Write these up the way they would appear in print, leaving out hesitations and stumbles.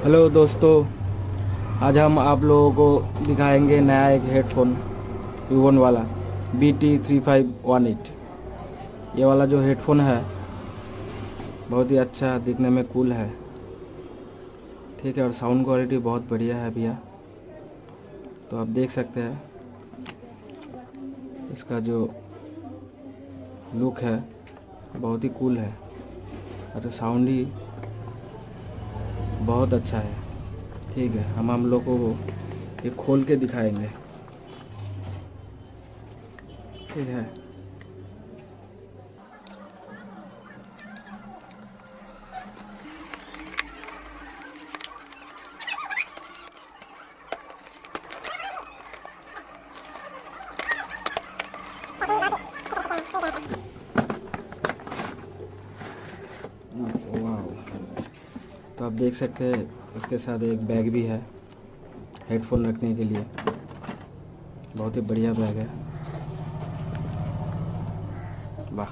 Hello दोस्तों, आज हम आप लोगों को दिखाएंगे नया एक हेडफोन यूवन वाला BT3518। ये वाला जो हेडफोन है बहुत ही अच्छा, दिखने में कूल है, ठीक है। और साउंड क्वालिटी बहुत बढ़िया है भैया। तो आप देख सकते हैं इसका जो लुक है बहुत ही कूल है और साउंड ही बहुत अच्छा है, ठीक है। हम लोगों को ये खोल के दिखाएंगे, ठीक है। वाह, तो आप देख सकते हैं इसके साथ एक बैग भी है हेडफोन रखने के लिए। बहुत ही बढ़िया बैग है, वाह।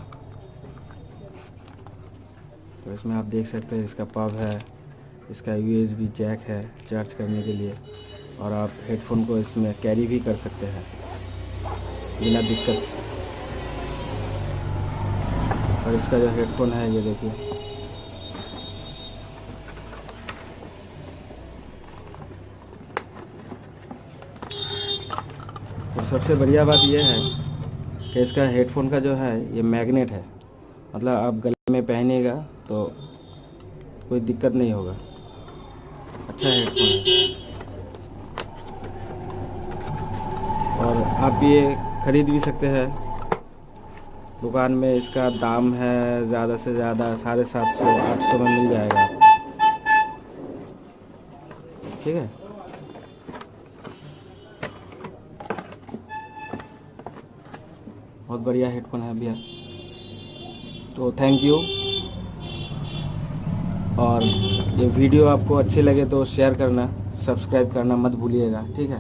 तो इसमें आप देख सकते हैं इसका पब है, इसका USB जैक है चार्ज करने के लिए, और आप हेडफोन को इसमें कैरी भी कर सकते हैं बिना दिक्कत से। और इसका जो हेडफोन है ये देखिए, और सबसे बढ़िया बात ये है कि इसका हेडफोन का जो है ये मैग्नेट है, मतलब आप गले में पहनिएगा तो कोई दिक्कत नहीं होगा। अच्छा हेडफोन है और आप ये ख़रीद भी सकते हैं दुकान में। इसका दाम है ज़्यादा से ज़्यादा 750-800 में मिल जाएगा आपको, ठीक है। बहुत बढ़िया हेडफोन है भैया। तो थैंक यू, और ये वीडियो आपको अच्छे लगे तो शेयर करना, सब्सक्राइब करना मत भूलिएगा, ठीक है।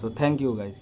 So thank you guys.